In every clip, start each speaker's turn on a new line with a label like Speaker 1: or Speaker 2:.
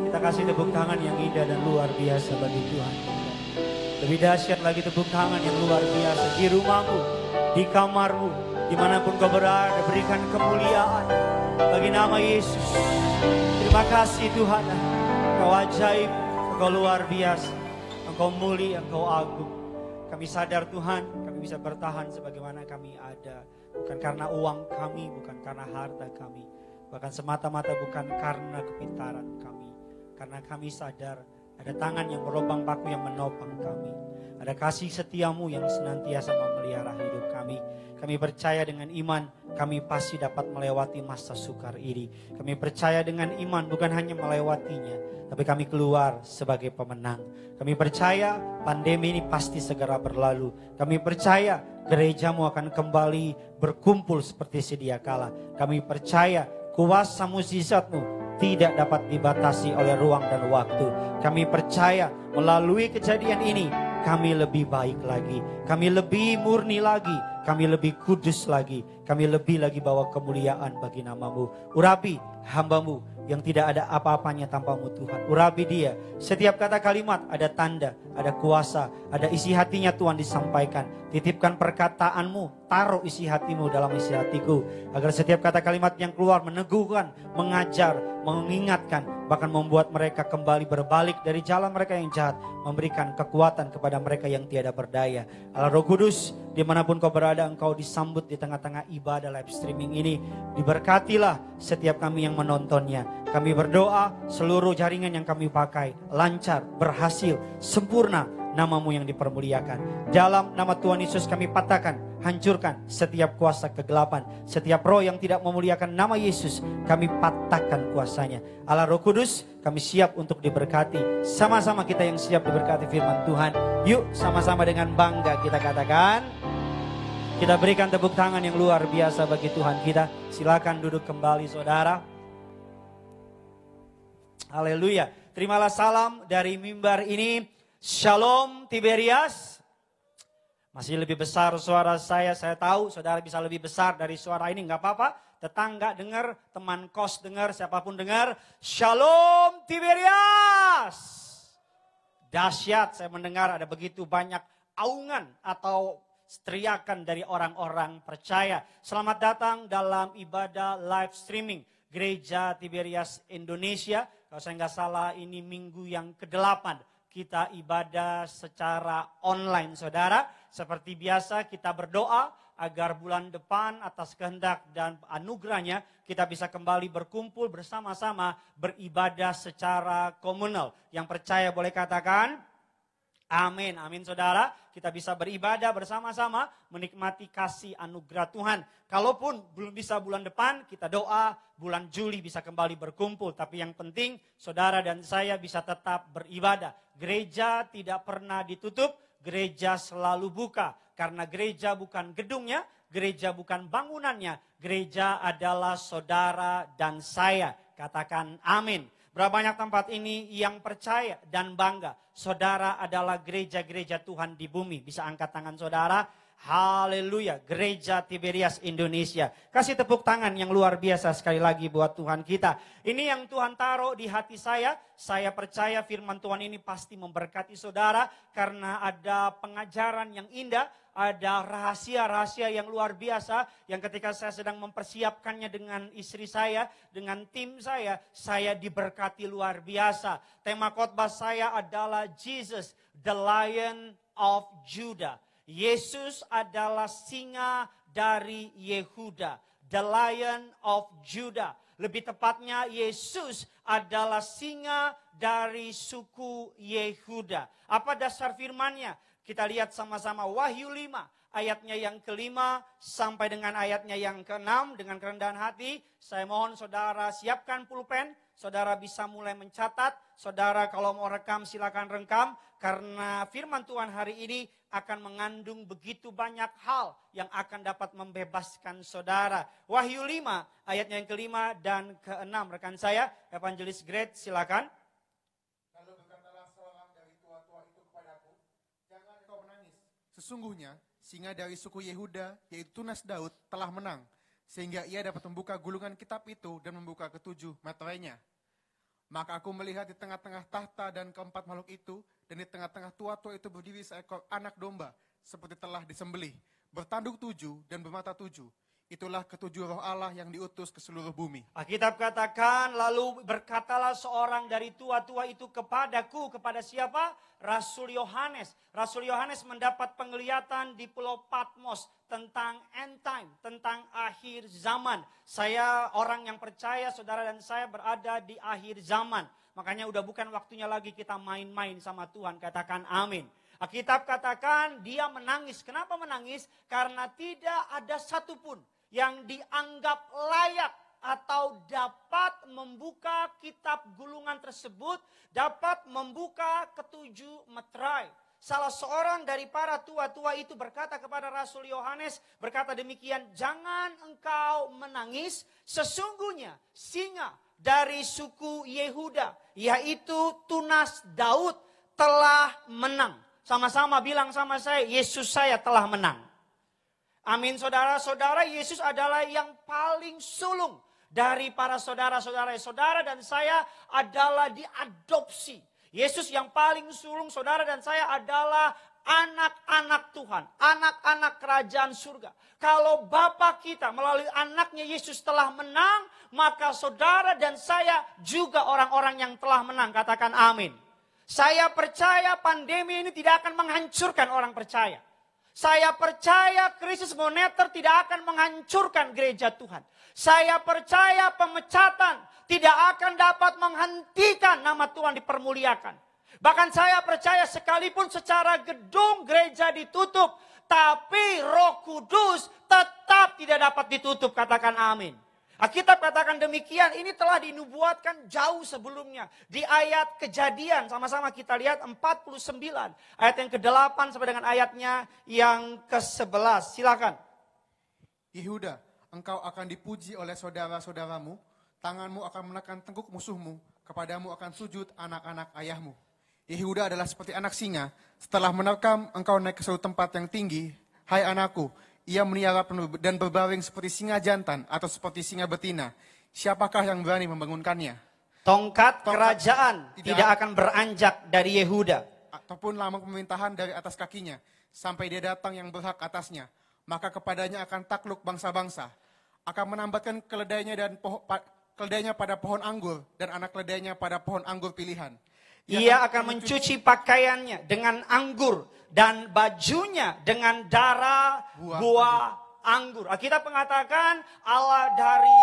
Speaker 1: Kita kasih tepuk tangan yang indah dan luar biasa bagi Tuhan. Lebih dahsyat lagi tepuk tangan yang luar biasa di rumahmu, di kamarmu, dimanapun kau berada, berikan kemuliaan bagi nama Yesus. Terima kasih Tuhan, Engkau ajaib, Engkau luar biasa, Engkau mulia, Engkau agung. Kami sadar Tuhan, kami bisa bertahan sebagaimana kami ada. Bukan karena uang kami, bukan karena harta kami. Bahkan semata-mata bukan karena kepintaran kami. Karena kami sadar ada tangan yang berlubang paku yang menopang kami. Ada kasih setiamu yang senantiasa memelihara hidup kami. Kami percaya dengan iman, kami pasti dapat melewati masa sukar ini. Kami percaya dengan iman bukan hanya melewatinya, tapi kami keluar sebagai pemenang. Kami percaya pandemi ini pasti segera berlalu. Kami percaya gerejamu akan kembali berkumpul seperti sedia kala. Kami percaya kuasa mukjizatmu tidak dapat dibatasi oleh ruang dan waktu. Kami percaya melalui kejadian ini kami lebih baik lagi, kami lebih murni lagi, kami lebih kudus lagi, kami lebih lagi bawa kemuliaan bagi namamu. Urapi hambamu yang tidak ada apa-apanya tanpamu Tuhan. Urapi dia, setiap kata kalimat ada tanda, ada kuasa, ada isi hatinya Tuhan disampaikan. Titipkan perkataanmu, taruh isi hatimu dalam isi hatiku. Agar setiap kata kalimat yang keluar meneguhkan, mengajar, mengingatkan, bahkan membuat mereka kembali berbalik dari jalan mereka yang jahat. Memberikan kekuatan kepada mereka yang tiada berdaya. Allah Roh Kudus, dimanapun kau berada, engkau disambut di tengah-tengah ibadah live streaming ini. Diberkatilah setiap kami yang menontonnya. Kami berdoa seluruh jaringan yang kami pakai lancar, berhasil, sempurna. Namamu yang dipermuliakan. Dalam nama Tuhan Yesus kami patahkan, hancurkan setiap kuasa kegelapan. Setiap roh yang tidak memuliakan nama Yesus, kami patahkan kuasanya. Allah Roh Kudus, kami siap untuk diberkati. Sama-sama kita yang siap diberkati firman Tuhan. Yuk sama-sama dengan bangga kita katakan. Kita berikan tepuk tangan yang luar biasa bagi Tuhan kita. Silakan duduk kembali saudara. Haleluya. Terimalah salam dari mimbar ini. Shalom Tiberias. Masih lebih besar suara saya tahu saudara bisa lebih besar dari suara ini, nggak apa-apa. Tetangga dengar, teman kos dengar, siapapun dengar. Shalom Tiberias. Dahsyat, saya mendengar ada begitu banyak aungan atau teriakan dari orang-orang percaya. Selamat datang dalam ibadah live streaming Gereja Tiberias Indonesia. Kalau saya nggak salah ini minggu yang ke-8. Kita ibadah secara online saudara. Seperti biasa kita berdoa agar bulan depan atas kehendak dan anugerahnya kita bisa kembali berkumpul bersama-sama beribadah secara komunal. Yang percaya boleh katakan amin, amin saudara. Kita bisa beribadah bersama-sama menikmati kasih anugerah Tuhan. Kalaupun belum bisa bulan depan, kita doa bulan Juli bisa kembali berkumpul. Tapi yang penting saudara dan saya bisa tetap beribadah. Gereja tidak pernah ditutup, gereja selalu buka. Karena gereja bukan gedungnya, gereja bukan bangunannya. Gereja adalah saudara dan saya. Katakan amin. Berapa banyak tempat ini yang percaya dan bangga. Saudara adalah gereja-gereja Tuhan di bumi. Bisa angkat tangan saudara. Haleluya. Gereja Tiberias Indonesia. Kasih tepuk tangan yang luar biasa sekali lagi buat Tuhan kita. Ini yang Tuhan taruh di hati saya. Saya percaya firman Tuhan ini pasti memberkati saudara. Karena ada pengajaran yang indah. Ada rahasia-rahasia yang luar biasa yang ketika saya sedang mempersiapkannya dengan istri saya, dengan tim saya diberkati luar biasa. Tema khotbah saya adalah Jesus, the Lion of Judah. Yesus adalah singa dari Yehuda, the Lion of Judah. Lebih tepatnya Yesus adalah singa dari suku Yehuda. Apa dasar firman-Nya? Kita lihat sama-sama Wahyu 5 ayatnya yang ke-5 sampai dengan ayatnya yang ke-6 dengan kerendahan hati. Saya mohon saudara siapkan pulpen, saudara bisa mulai mencatat. Saudara kalau mau rekam silakan rekam karena firman Tuhan hari ini akan mengandung begitu banyak hal yang akan dapat membebaskan saudara. Wahyu 5 ayatnya yang ke-5 dan ke-6 rekan saya Evangelis Great silakan.
Speaker 2: Sesungguhnya singa dari suku Yehuda yaitu tunas Daud telah menang sehingga ia dapat membuka gulungan kitab itu dan membuka ketujuh meterainya. Maka aku melihat di tengah-tengah tahta dan keempat makhluk itu, dan di tengah-tengah tua-tua itu berdiri seekor anak domba, seperti telah disembelih, bertanduk 7 dan bermata 7. Itulah ketujuh roh Allah yang diutus ke seluruh bumi.
Speaker 1: Alkitab katakan, lalu berkatalah seorang dari tua-tua itu kepadaku, kepada siapa? Rasul Yohanes. Rasul Yohanes mendapat penglihatan di Pulau Patmos tentang end time, tentang akhir zaman. Saya orang yang percaya, saudara dan saya berada di akhir zaman. Makanya udah bukan waktunya lagi kita main-main sama Tuhan, katakan amin. Alkitab katakan dia menangis. Kenapa menangis? Karena tidak ada satupun yang dianggap layak atau dapat membuka kitab gulungan tersebut, dapat membuka ketujuh meterai. Salah seorang dari para tua-tua itu berkata kepada Rasul Yohanes, berkata demikian, jangan engkau menangis, sesungguhnya singa dari suku Yehuda, yaitu tunas Daud, telah menang. Sama-sama bilang sama saya, Yesus saya telah menang. Amin, saudara-saudara, Yesus adalah yang paling sulung dari para saudara-saudara. Saudara dan saya adalah diadopsi. Yesus yang paling sulung, saudara dan saya adalah anak-anak Tuhan, anak-anak kerajaan surga. Kalau Bapa kita melalui anaknya Yesus telah menang, maka saudara dan saya juga orang-orang yang telah menang. Katakan amin. Saya percaya pandemi ini tidak akan menghancurkan orang percaya. Saya percaya krisis moneter tidak akan menghancurkan gereja Tuhan. Saya percaya pemecatan tidak akan dapat menghentikan nama Tuhan dipermuliakan. Bahkan saya percaya sekalipun secara gedung gereja ditutup, tapi Roh Kudus tetap tidak dapat ditutup. Katakan amin. Alkitab katakan demikian, ini telah dinubuatkan jauh sebelumnya. Di ayat Kejadian, sama-sama kita lihat 49. Ayat yang ke-8 sampai dengan ayatnya yang ke-11. Silakan.
Speaker 2: Yehuda, engkau akan dipuji oleh saudara-saudaramu, tanganmu akan menekan tengkuk musuhmu, kepadamu akan sujud anak-anak ayahmu. Yehuda adalah seperti anak singa, setelah menerkam engkau naik ke suatu tempat yang tinggi, hai anakku, ia meniara dan berbaring seperti singa jantan atau seperti singa betina. Siapakah yang berani membangunkannya?
Speaker 1: Tongkat kerajaan tidak akan beranjak dari Yehuda.
Speaker 2: Ataupun lambang pemerintahan dari atas kakinya, sampai dia datang yang berhak atasnya. Maka kepadanya akan takluk bangsa-bangsa. Akan menambatkan keledainya pada pohon anggur, dan anak keledainya pada pohon anggur pilihan.
Speaker 1: Ia akan mencuci pakaiannya dengan anggur dan bajunya dengan darah buah anggur. Alkitab mengatakan Allah dari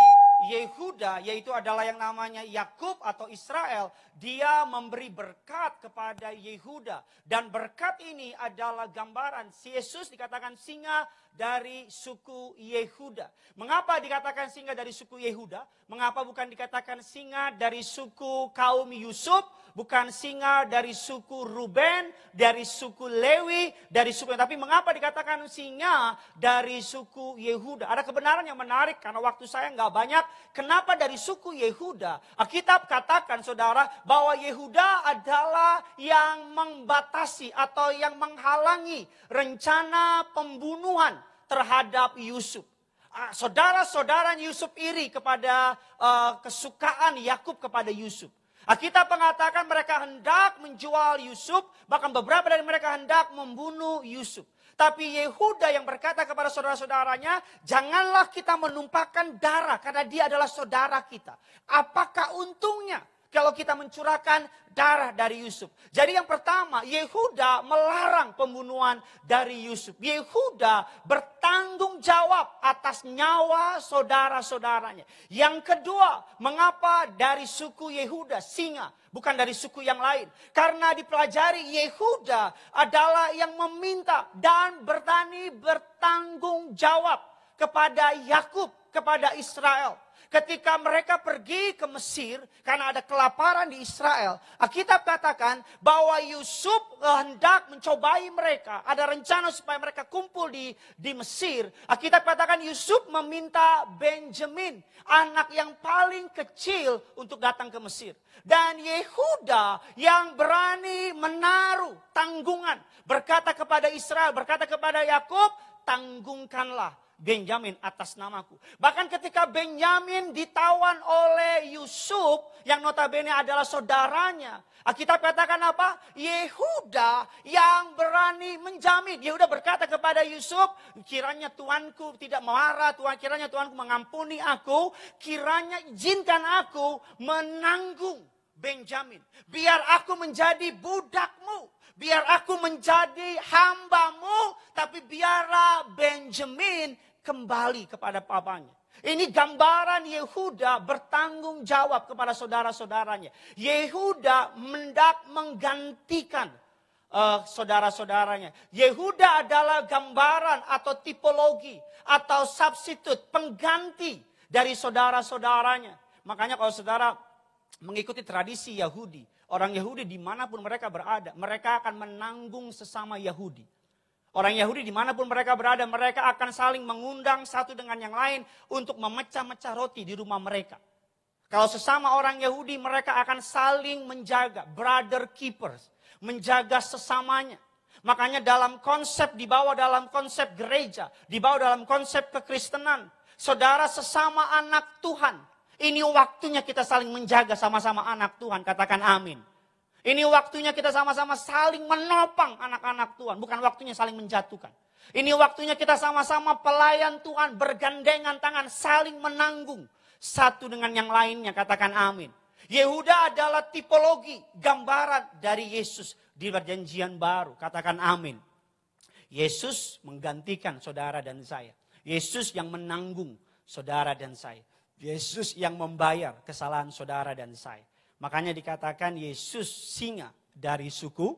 Speaker 1: Yehuda, yaitu adalah yang namanya Yakub atau Israel, dia memberi berkat kepada Yehuda. Dan berkat ini adalah gambaran Yesus dikatakan singa dari suku Yehuda. Mengapa dikatakan singa dari suku Yehuda? Mengapa bukan dikatakan singa dari suku kaum Yusuf? Bukan singa dari suku Ruben, dari suku Lewi, dari suku, tapi mengapa dikatakan singa dari suku Yehuda? Ada kebenaran yang menarik karena waktu saya nggak banyak. Kenapa dari suku Yehuda? Alkitab katakan saudara bahwa Yehuda adalah yang membatasi atau yang menghalangi rencana pembunuhan terhadap Yusuf. Saudara-saudara Yusuf iri kepada kesukaan Yakub kepada Yusuf. Alkitab mengatakan mereka hendak menjual Yusuf, bahkan beberapa dari mereka hendak membunuh Yusuf. Tapi Yehuda yang berkata kepada saudara-saudaranya, janganlah kita menumpahkan darah karena dia adalah saudara kita. Apakah untungnya kalau kita mencurahkan darah dari Yusuf? Jadi yang pertama, Yehuda melarang pembunuhan dari Yusuf. Yehuda bertanggung jawab atas nyawa saudara-saudaranya. Yang kedua, mengapa dari suku Yehuda singa, bukan dari suku yang lain? Karena dipelajari Yehuda adalah yang meminta dan berani bertanggung jawab kepada Yakub, kepada Israel. Ketika mereka pergi ke Mesir karena ada kelaparan di Israel, Alkitab katakan bahwa Yusuf hendak mencobai mereka. Ada rencana supaya mereka kumpul di Mesir. Alkitab katakan Yusuf meminta Benjamin, anak yang paling kecil, untuk datang ke Mesir. Dan Yehuda yang berani menaruh tanggungan, berkata kepada Israel, berkata kepada Yakub, tanggungkanlah Benyamin atas namaku. Bahkan ketika Benyamin ditawan oleh Yusuf yang notabene adalah saudaranya. Alkitab katakan apa? Yehuda yang berani menjamin. Yehuda berkata kepada Yusuf, kiranya Tuanku tidak marah, kiranya Tuanku mengampuni aku, kiranya izinkan aku menanggung Benyamin. Biar aku menjadi budakmu. Biar aku menjadi hambamu, tapi biarlah Benjamin kembali kepada papanya. Ini gambaran Yehuda bertanggung jawab kepada saudara-saudaranya. Yehuda hendak menggantikan saudara-saudaranya. Yehuda adalah gambaran atau tipologi atau substitut, pengganti dari saudara-saudaranya. Makanya kalau saudara mengikuti tradisi Yahudi, orang Yahudi dimanapun mereka berada, mereka akan menanggung sesama Yahudi. Orang Yahudi dimanapun mereka berada, mereka akan saling mengundang satu dengan yang lain untuk memecah-mecah roti di rumah mereka. Kalau sesama orang Yahudi, mereka akan saling menjaga, brother keepers, menjaga sesamanya. Makanya dalam konsep, dibawa dalam konsep gereja, dibawa dalam konsep kekristenan, saudara sesama anak Tuhan. Ini waktunya kita saling menjaga sama-sama anak Tuhan, katakan amin. Ini waktunya kita sama-sama saling menopang anak-anak Tuhan, bukan waktunya saling menjatuhkan. Ini waktunya kita sama-sama pelayan Tuhan, bergandengan tangan, saling menanggung satu dengan yang lainnya, katakan amin. Yehuda adalah tipologi, gambaran dari Yesus di perjanjian baru, katakan amin. Yesus menggantikan saudara dan saya. Yesus yang menanggung saudara dan saya. Yesus yang membayar kesalahan saudara dan saya. Makanya dikatakan Yesus singa dari suku,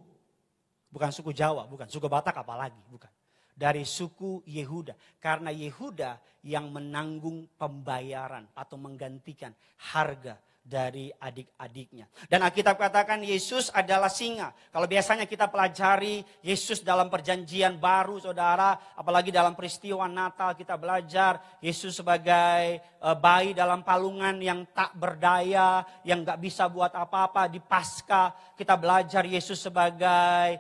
Speaker 1: bukan suku Jawa, bukan suku Batak apalagi, bukan. Dari suku Yehuda. Karena Yehuda yang menanggung pembayaran atau menggantikan harga dari adik-adiknya. Dan Alkitab katakan Yesus adalah singa. Kalau biasanya kita pelajari Yesus dalam perjanjian baru saudara, apalagi dalam peristiwa Natal kita belajar Yesus sebagai bayi dalam palungan yang tak berdaya, yang gak bisa buat apa-apa. Di Paskah kita belajar Yesus sebagai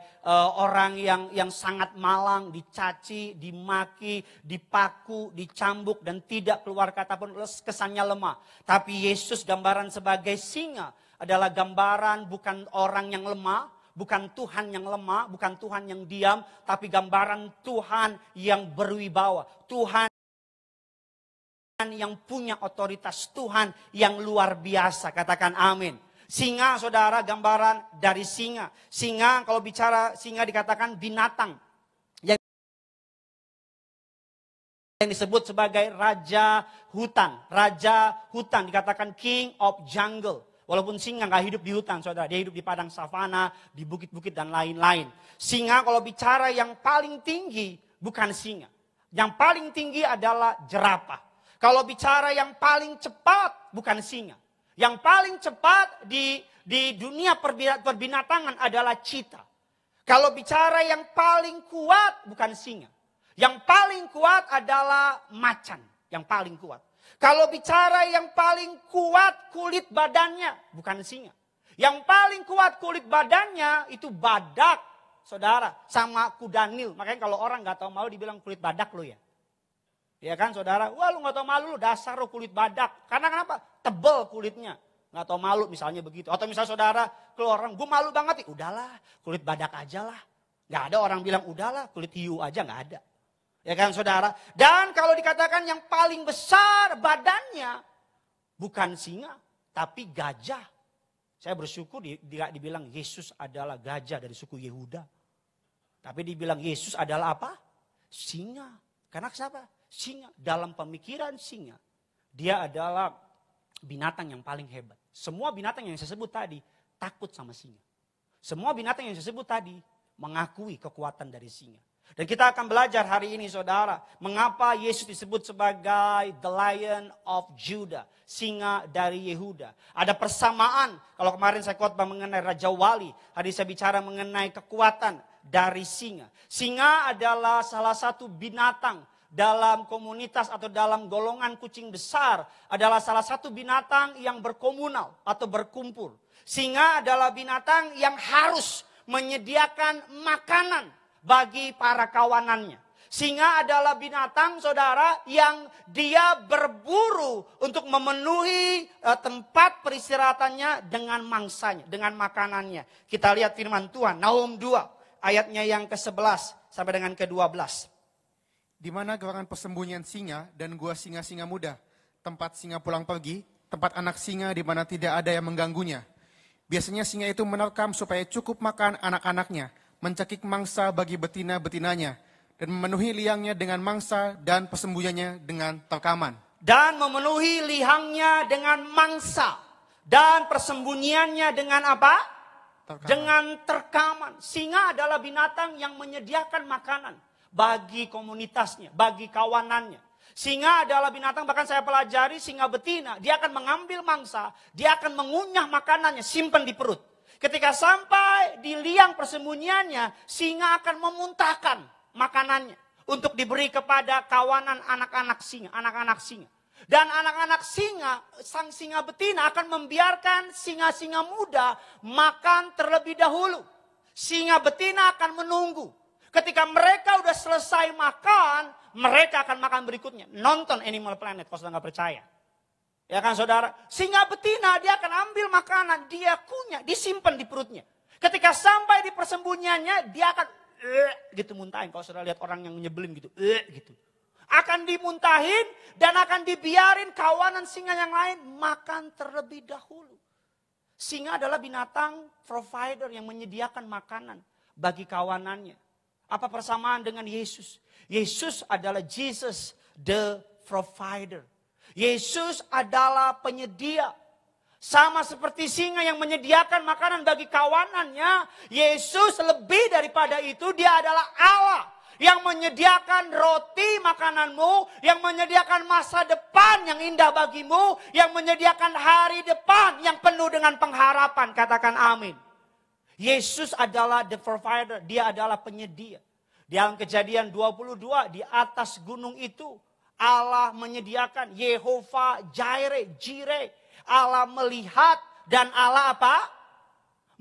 Speaker 1: orang yang sangat malang, dicaci, dimaki, dipaku, dicambuk dan tidak keluar kata pun, kesannya lemah. Tapi Yesus gambaran sebagai singa adalah gambaran bukan orang yang lemah, bukan Tuhan yang lemah, bukan Tuhan yang diam, tapi gambaran Tuhan yang berwibawa. Tuhan yang punya otoritas, Tuhan yang luar biasa, katakan amin. Singa saudara gambaran dari singa. Singa kalau bicara singa dikatakan binatang yang disebut sebagai raja hutan. Raja hutan dikatakan king of jungle. Walaupun singa gak hidup di hutan saudara. Dia hidup di padang savana, di bukit-bukit dan lain-lain. Singa kalau bicara yang paling tinggi bukan singa. Yang paling tinggi adalah jerapah. Kalau bicara yang paling cepat bukan singa. Yang paling cepat di dunia perbinatangan adalah cheetah. Kalau bicara yang paling kuat bukan singa. Yang paling kuat adalah macan, yang paling kuat. Kalau bicara yang paling kuat kulit badannya, bukan singa. Yang paling kuat kulit badannya itu badak, saudara, sama kuda Nil. Makanya kalau orang gak tahu malu dibilang kulit badak lo ya. Ya kan saudara, wah lu gak tahu malu lu dasar lo kulit badak. Karena kenapa? Tebel kulitnya. Gak tahu malu misalnya begitu. Atau misalnya saudara keluar orang, gue malu banget. Ya udahlah, kulit badak aja lah. Gak ada orang bilang udahlah kulit hiu aja, gak ada. Ya kan saudara. Dan kalau dikatakan yang paling besar badannya bukan singa tapi gajah. Saya bersyukur tidak dibilang Yesus adalah gajah dari suku Yehuda. Tapi dibilang Yesus adalah apa? Singa. Karena siapa? Singa. Dalam pemikiran singa. Dia adalah binatang yang paling hebat. Semua binatang yang saya sebut tadi takut sama singa. Semua binatang yang saya sebut tadi mengakui kekuatan dari singa. Dan kita akan belajar hari ini saudara, mengapa Yesus disebut sebagai the Lion of Judah, singa dari Yehuda. Ada persamaan, kalau kemarin saya khotbah mengenai Raja Wali, hari saya bicara mengenai kekuatan dari singa. Singa adalah salah satu binatang dalam komunitas atau dalam golongan kucing besar, adalah salah satu binatang yang berkomunal atau berkumpul. Singa adalah binatang yang harus menyediakan makanan bagi para kawanannya. Singa adalah binatang, saudara, yang dia berburu untuk memenuhi tempat peristirahatannya dengan mangsanya, dengan makanannya. Kita lihat firman Tuhan, Nahum 2, ayatnya yang ke-11 sampai dengan ke-12.
Speaker 2: Di mana gerangan persembunyian singa dan gua singa-singa muda, tempat singa pulang pergi, tempat anak singa di mana tidak ada yang mengganggunya. Biasanya singa itu menerkam supaya cukup makan anak-anaknya, mencekik mangsa bagi betina-betinanya, dan memenuhi liangnya dengan mangsa dan persembunyiannya dengan terkaman.
Speaker 1: Dan memenuhi liangnya dengan mangsa dan persembunyiannya dengan apa?
Speaker 2: Terkaman.
Speaker 1: Dengan terkaman. Singa adalah binatang yang menyediakan makanan bagi komunitasnya, bagi kawanannya. Singa adalah binatang, bahkan saya pelajari singa betina, dia akan mengambil mangsa, dia akan mengunyah makanannya, simpan di perut. Ketika sampai di liang persembunyiannya, singa akan memuntahkan makanannya untuk diberi kepada kawanan anak-anak singa, anak-anak singa. Dan anak-anak singa, sang singa betina akan membiarkan singa-singa muda makan terlebih dahulu. Singa betina akan menunggu. Ketika mereka udah selesai makan, mereka akan makan berikutnya. Nonton Animal Planet kalau sudah nggak percaya. Ya kan saudara? Singa betina dia akan ambil makanan, dia kunyah, disimpan di perutnya. Ketika sampai di persembunyiannya, dia akan gitu muntahin. Kalau saudara lihat orang yang nyebelin gitu, gitu. Akan dimuntahin dan akan dibiarin kawanan singa yang lain makan terlebih dahulu. Singa adalah binatang provider yang menyediakan makanan bagi kawanannya. Apa persamaan dengan Yesus? Yesus adalah Jesus the provider. Yesus adalah penyedia. Sama seperti singa yang menyediakan makanan bagi kawanannya, Yesus lebih daripada itu, dia adalah Allah yang menyediakan roti makananmu, yang menyediakan masa depan yang indah bagimu, yang menyediakan hari depan yang penuh dengan pengharapan. Katakan amin. Yesus adalah the provider, dia adalah penyedia. Dalam Kejadian 22 di atas gunung itu, Allah menyediakan, Yehova Jireh. Allah melihat dan Allah apa?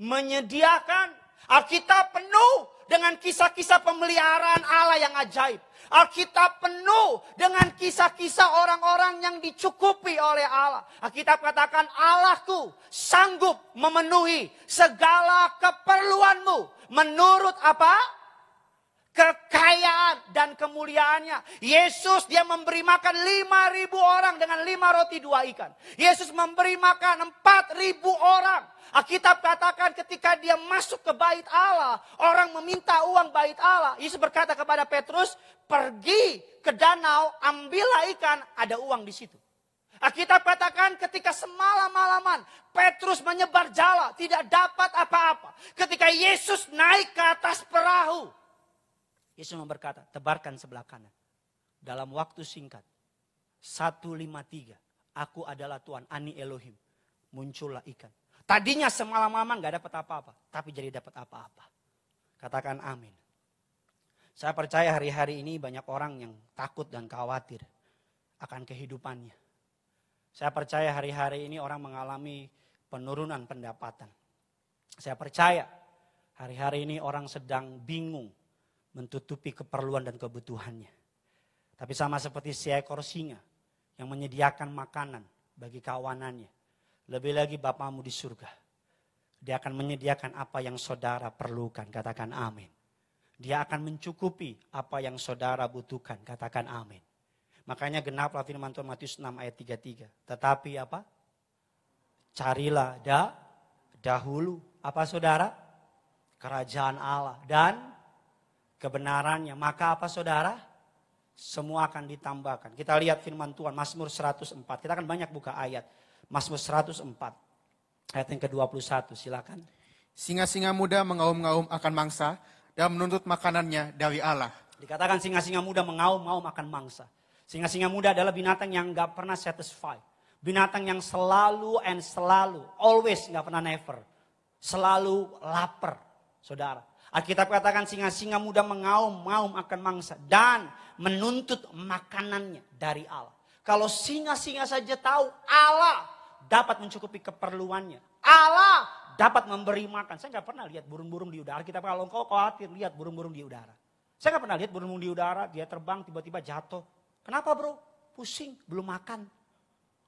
Speaker 1: Menyediakan. Alkitab penuh dengan kisah-kisah pemeliharaan Allah yang ajaib. Alkitab penuh dengan kisah-kisah orang-orang yang dicukupi oleh Allah. Alkitab katakan Allahku sanggup memenuhi segala keperluanmu. Menurut apa? Kekayaan dan kemuliaannya. Yesus dia memberi makan 5.000 orang dengan 5 roti 2 ikan. Yesus memberi makan 4.000 orang. Alkitab katakan ketika dia masuk ke bait Allah, orang meminta uang bait Allah. Yesus berkata kepada Petrus, pergi ke danau, ambillah ikan, ada uang di situ. Alkitab katakan ketika semalam-malaman Petrus menyebar jala, tidak dapat apa-apa. Ketika Yesus naik ke atas perahu, Yesus berkata, tebarkan sebelah kanan. Dalam waktu singkat, 153, aku adalah Tuhan, Ani Elohim. Muncullah ikan. Tadinya semalam-malaman gak dapat apa-apa, tapi jadi dapat apa-apa. Katakan amin. Saya percaya hari-hari ini banyak orang yang takut dan khawatir akan kehidupannya. Saya percaya hari-hari ini orang mengalami penurunan pendapatan. Saya percaya hari-hari ini orang sedang bingung menutupi keperluan dan kebutuhannya. Tapi sama seperti seekor singa yang menyediakan makanan bagi kawanannya. Lebih lagi Bapamu di surga. Dia akan menyediakan apa yang saudara perlukan. Katakan amin. Dia akan mencukupi apa yang saudara butuhkan. Katakan amin. Makanya genaplah firman Tuhan Matius 6 ayat 33. Tetapi apa? Carilah dahulu. Apa saudara? Kerajaan Allah dan kebenarannya. Maka apa saudara? Semua akan ditambahkan. Kita lihat firman Tuhan Mazmur 104. Kita akan banyak buka ayat. Mazmur 104. Ayat yang ke-21 silakan.
Speaker 2: Singa-singa muda mengaum-ngaum akan mangsa dan menuntut makanannya dari Allah.
Speaker 1: Dikatakan singa-singa muda mengaum-ngaum akan mangsa. Singa-singa muda adalah binatang yang gak pernah satisfied. Binatang yang selalu and selalu. Always, gak pernah never. Selalu lapar, saudara. Alkitab katakan singa-singa muda mengaum-ngaum akan mangsa. Dan menuntut makanannya dari Allah. Kalau singa-singa saja tahu Allah dapat mencukupi keperluannya. Allah dapat memberi makan. Saya gak pernah lihat burung-burung di udara. Alkitab kalau engkau khawatir lihat burung-burung di udara. Saya nggak pernah lihat burung di udara, dia terbang tiba-tiba jatuh. Kenapa bro? Pusing, belum makan.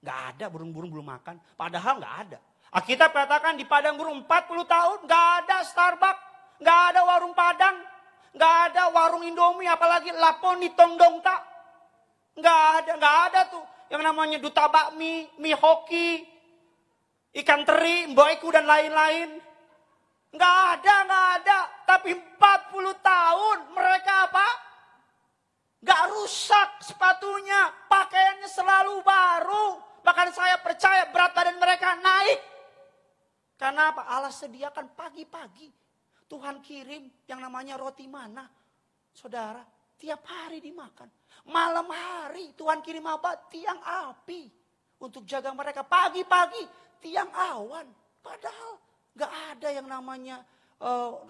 Speaker 1: Nggak ada burung-burung belum makan. Padahal nggak ada. Alkitab katakan di padang gurun 40 tahun nggak ada Starbucks, nggak ada warung Padang, nggak ada warung Indomie, apalagi Laponi Tongdong tak. Nggak ada tuh yang namanya duta bakmi, mie hoki, ikan teri, mboiku dan lain-lain. Nggak ada. Tapi 40 tahun mereka apa? Nggak rusak sepatunya, pakaiannya selalu baru. Bahkan saya percaya berat badan mereka naik. Karena apa? Allah sediakan pagi-pagi. Tuhan kirim yang namanya roti mana. Saudara, tiap hari dimakan. Malam hari Tuhan kirim apa? Tiang api. Untuk jaga mereka pagi-pagi. Tiang awan. Padahal gak ada yang namanya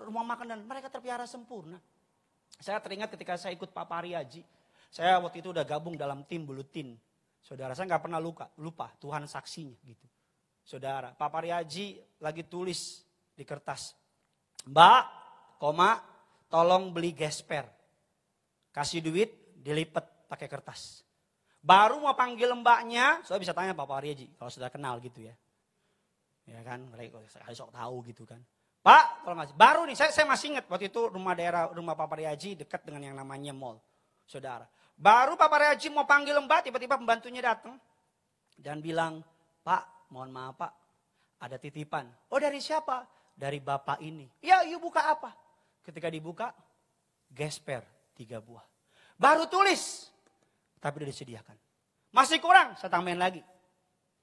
Speaker 1: rumah makan dan mereka terpiara sempurna. Saya teringat ketika saya ikut Pak Pariaji. Saya waktu itu udah gabung dalam tim Bulutin. Saudara, saya gak pernah lupa. Tuhan saksinya gitu. Saudara, Pak Pariaji lagi tulis di kertas. Mbak, tolong beli gesper. Kasih duit, dilipat pakai kertas. Baru mau panggil mbaknya, saya bisa tanya Pak Pariaji kalau sudah kenal gitu ya. Ya kan, saya sok tahu gitu kan. Pak, tolong kasih. Baru nih, saya masih ingat waktu itu rumah Pak Pariaji dekat dengan yang namanya mall. Saudara, baru Pak Pariaji mau panggil mbak, tiba-tiba pembantunya datang. Dan bilang, Pak, mohon maaf Pak, ada titipan. Oh dari siapa? Dari bapak ini. Ya, yuk buka apa? Ketika dibuka, gesper 3 buah. Baru tulis, tapi udah disediakan. Masih kurang, saya tambahin lagi.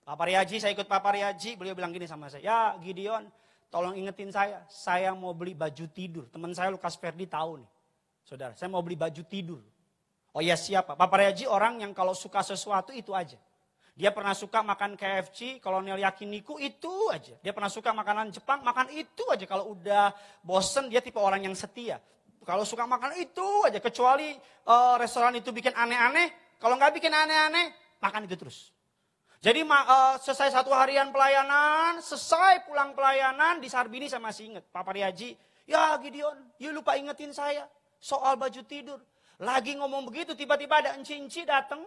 Speaker 1: Pak Pariaji, saya ikut Pak Pariaji, beliau bilang gini sama saya. Ya Gideon, tolong ingetin saya mau beli baju tidur. Teman saya Lukas Ferdi tahu nih. Saudara, saya mau beli baju tidur. Oh ya siapa? Pak Pariaji orang yang kalau suka sesuatu itu aja. Dia pernah suka makan KFC, kolonel yakiniku itu aja. Dia pernah suka makanan Jepang, makan itu aja. Kalau udah bosen dia tipe orang yang setia. Kalau suka makan itu aja, kecuali restoran itu bikin aneh-aneh. Kalau nggak bikin aneh-aneh, makan itu terus. Jadi selesai 1 harian pelayanan, selesai pulang pelayanan di Sarbini saya masih ingat. Pak Pariaji, ya Gideon, you lupa ingetin saya soal baju tidur. Lagi ngomong begitu tiba-tiba ada enci-enci datang.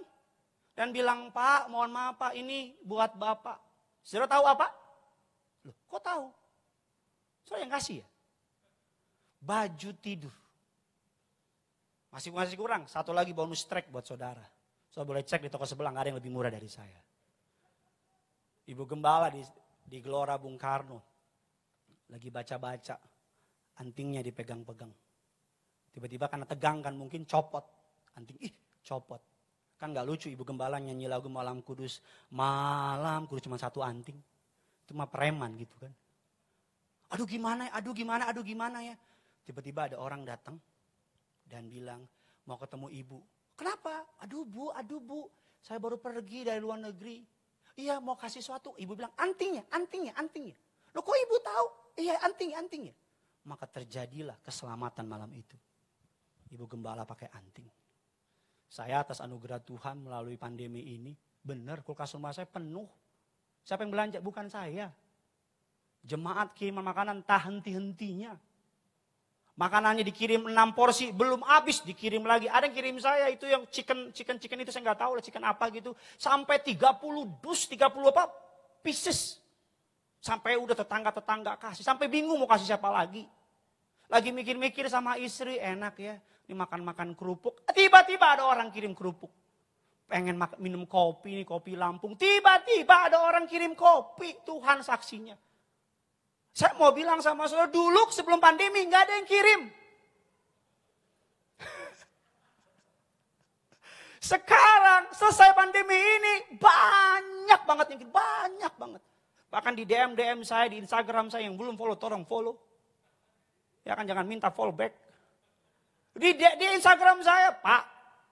Speaker 1: Dan bilang, Pak mohon maaf Pak ini buat Bapak. Saudara tahu apa? Loh kok tahu? Saudara yang kasih ya? Baju tidur. Masih kurang, satu lagi bonus track buat saudara. Saudara boleh cek di toko sebelah, gak ada yang lebih murah dari saya. Ibu Gembala di Gelora Bung Karno. Lagi baca-baca, antingnya dipegang-pegang. Tiba-tiba karena tegang kan mungkin copot. Anting, copot. Kan gak lucu Ibu Gembala nyanyi lagu Malam Kudus cuma 1 anting. Itu mah preman gitu kan. Aduh gimana ya. Tiba-tiba ada orang datang dan bilang mau ketemu ibu. Kenapa? Aduh bu, saya baru pergi dari luar negeri. Iya mau kasih sesuatu. Ibu bilang antingnya. Loh kok ibu tahu? Iya antingnya. Maka terjadilah keselamatan malam itu. Ibu Gembala pakai anting. Saya atas anugerah Tuhan melalui pandemi ini, benar kulkas rumah saya penuh. Siapa yang belanja? Bukan saya. Jemaat kiriman makanan tak henti-hentinya. Makanannya dikirim 6 porsi, belum habis dikirim lagi. Ada yang kirim saya itu yang chicken itu saya nggak tahu lah chicken apa gitu. Sampai 30 dus, 30 apa pieces. Sampai udah tetangga kasih, sampai bingung mau kasih siapa lagi. Lagi mikir-mikir sama istri, enak ya. Ini makan kerupuk. Tiba-tiba ada orang kirim kerupuk. Pengen minum kopi, nih kopi Lampung. Tiba-tiba ada orang kirim kopi. Tuhan saksinya. Saya mau bilang sama saudara, dulu sebelum pandemi gak ada yang kirim. Sekarang selesai pandemi ini banyak banget yang kirim. Banyak banget. Bahkan di DM saya, di Instagram saya yang belum follow, tolong follow. Ya kan jangan minta follow back. Di Instagram saya, Pak,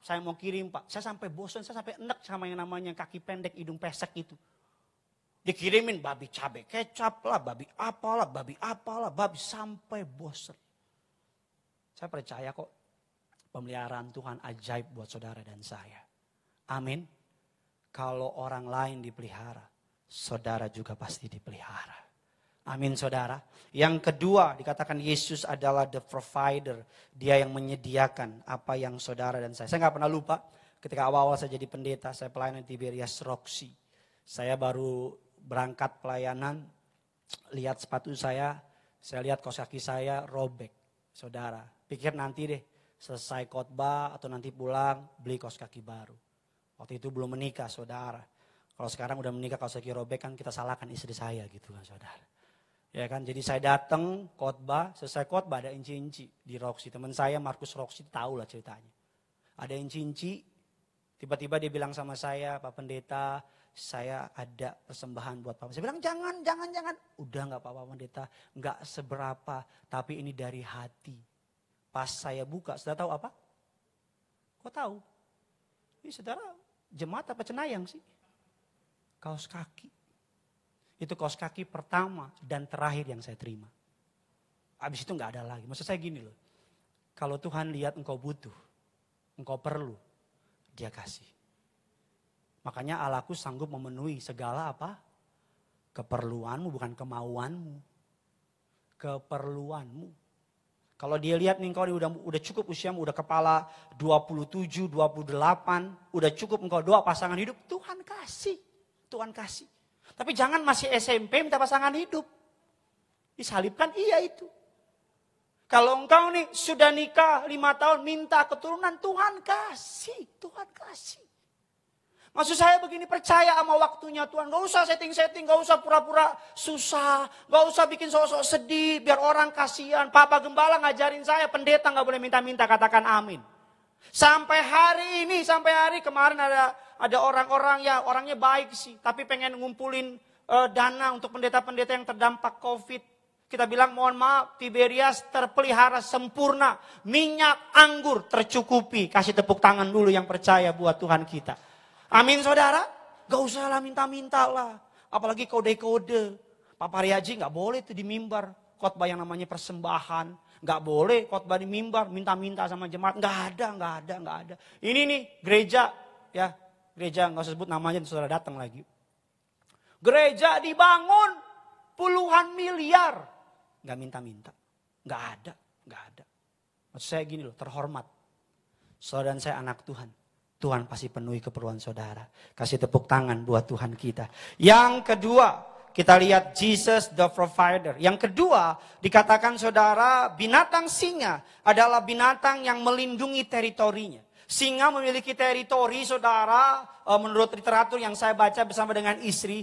Speaker 1: saya mau kirim Pak. Saya sampai bosan, saya sampai enek sama yang namanya kaki pendek, hidung pesek itu. Dikirimin babi cabai kecap lah, babi apalah, sampai bosan. Saya percaya kok pemeliharaan Tuhan ajaib buat saudara dan saya. Amin. Kalau orang lain dipelihara, saudara juga pasti dipelihara. Amin saudara. Yang kedua dikatakan Yesus adalah the provider. Dia yang menyediakan apa yang saudara dan saya gak pernah lupa ketika awal-awal saya jadi pendeta, saya pelayanan di Tiberias Roxy. Saya baru berangkat pelayanan, lihat sepatu saya lihat kaos kaki saya robek. Saudara, pikir nanti deh selesai khotbah atau nanti pulang beli kaos kaki baru. Waktu itu belum menikah saudara. Kalau sekarang udah menikah kaos kaki robek kan kita salahkan istri saya gitu kan saudara. Ya kan, jadi saya datang khotbah, selesai khotbah ada inci-inci di Roxy. Teman saya Markus Roxy tahu lah ceritanya. Ada inci-inci, tiba-tiba dia bilang sama saya, Pak Pendeta, saya ada persembahan buat Papa. Saya bilang jangan. Udah gak apa-apa Pendeta, gak seberapa, tapi ini dari hati. Pas saya buka, saudara tahu apa? Kok tahu? Ini saudara jemaat apa cenayang sih? Kaos kaki. Itu kaos kaki pertama dan terakhir yang saya terima. Habis itu gak ada lagi. Maksud saya gini loh. Kalau Tuhan lihat engkau butuh, engkau perlu, Dia kasih. Makanya Allahku sanggup memenuhi segala apa? Keperluanmu, bukan kemauanmu. Keperluanmu. Kalau Dia lihat nih engkau udah cukup usiamu, udah kepala 27, 28, udah cukup engkau doa pasangan hidup, Tuhan kasih. Tuhan kasih. Tapi jangan masih SMP minta pasangan hidup. Disalibkan iya itu. Kalau engkau nih sudah nikah 5 tahun minta keturunan, Tuhan kasih. Tuhan kasih. Maksud saya begini, percaya sama waktunya Tuhan. Gak usah setting-setting, gak usah pura-pura susah. Gak usah bikin sok-sok sedih biar orang kasihan. Papa Gembala ngajarin saya, pendeta gak boleh minta-minta, katakan amin. Sampai hari ini, sampai hari kemarin ada orang-orang ya orangnya baik sih. Tapi pengen ngumpulin dana untuk pendeta-pendeta yang terdampak COVID. Kita bilang mohon maaf, Tiberias terpelihara sempurna. Minyak anggur tercukupi. Kasih tepuk tangan dulu yang percaya buat Tuhan kita. Amin saudara, gak usah lah minta-minta lah. Apalagi kode-kode. Pak Pariaji gak boleh tuh di mimbar khotbah yang namanya persembahan. Gak boleh khotbah di mimbar minta-minta sama jemaat. Gak ada. Ini nih gereja, ya gereja gak usah sebut namanya, saudara datang lagi. Gereja dibangun puluhan miliar. Gak minta-minta, gak ada. Maksud saya gini loh, terhormat. Saudara dan saya anak Tuhan. Tuhan pasti penuhi keperluan saudara. Kasih tepuk tangan buat Tuhan kita. Yang kedua, kita lihat Jesus the provider. Yang kedua, dikatakan saudara, binatang singa adalah binatang yang melindungi teritorinya. Singa memiliki teritori saudara, menurut literatur yang saya baca bersama dengan istri.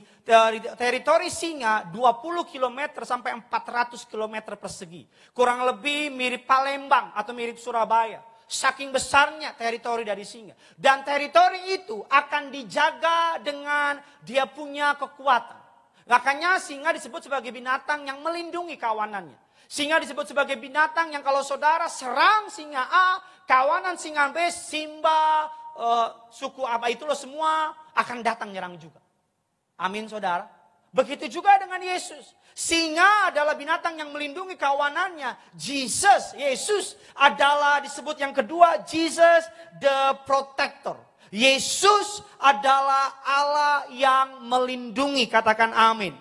Speaker 1: Teritori singa 20 km sampai 400 km persegi. Kurang lebih mirip Palembang atau mirip Surabaya. Saking besarnya teritori dari singa. Dan teritori itu akan dijaga dengan dia punya kekuatan. Makanya singa disebut sebagai binatang yang melindungi kawanannya. Singa disebut sebagai binatang yang kalau saudara serang singa A, kawanan singa B, Simba, suku apa itu loh semua akan datang nyerang juga. Amin saudara. Begitu juga dengan Yesus. Singa adalah binatang yang melindungi kawanannya. Yesus adalah disebut yang kedua, Jesus the protector. Yesus adalah Allah yang melindungi, katakan amin.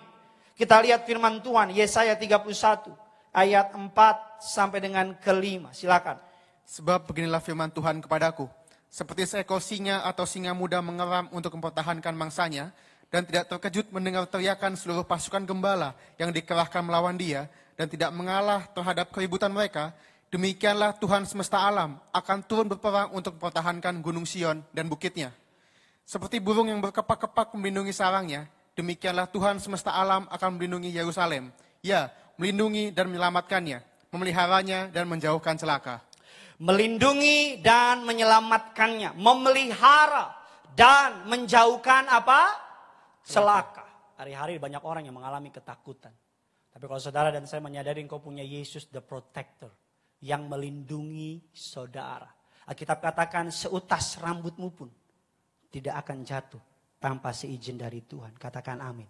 Speaker 1: Kita lihat firman Tuhan, Yesaya 31 ayat 4 sampai dengan ke-5. Silakan.
Speaker 2: Sebab beginilah firman Tuhan kepadaku. Seperti seekor singa atau singa muda mengeram untuk mempertahankan mangsanya, dan tidak terkejut mendengar teriakan seluruh pasukan gembala yang dikerahkan melawan dia, dan tidak mengalah terhadap keributan mereka, demikianlah Tuhan semesta alam akan turun berperang untuk mempertahankan gunung Sion dan bukitnya. Seperti burung yang berkepak-kepak melindungi sarangnya, demikianlah Tuhan semesta alam akan melindungi Yerusalem. Ya, melindungi dan menyelamatkannya, memeliharanya dan menjauhkan celaka.
Speaker 1: Melindungi dan menyelamatkannya, memelihara dan menjauhkan apa? Celaka. Hari-hari banyak orang yang mengalami ketakutan. Tapi kalau saudara dan saya menyadari engkau punya Yesus the protector. Yang melindungi saudara. Alkitab katakan seutas rambutmu pun tidak akan jatuh tanpa seizin dari Tuhan. Katakan amin.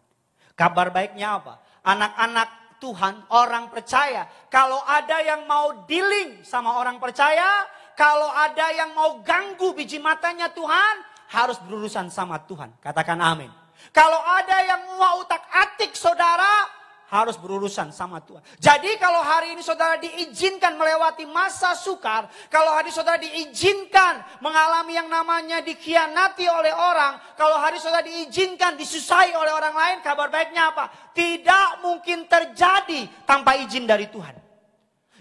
Speaker 1: Kabar baiknya apa? Anak-anak Tuhan, orang percaya. Kalau ada yang mau dealing sama orang percaya. Kalau ada yang mau ganggu biji matanya Tuhan. Harus berurusan sama Tuhan. Katakan amin. Kalau ada yang mau utak-atik saudara, harus berurusan sama Tuhan. Jadi kalau hari ini saudara diizinkan melewati masa sukar, kalau hari saudara diizinkan mengalami yang namanya dikhianati oleh orang, kalau hari saudara diizinkan disusahi oleh orang lain, kabar baiknya apa? Tidak mungkin terjadi tanpa izin dari Tuhan.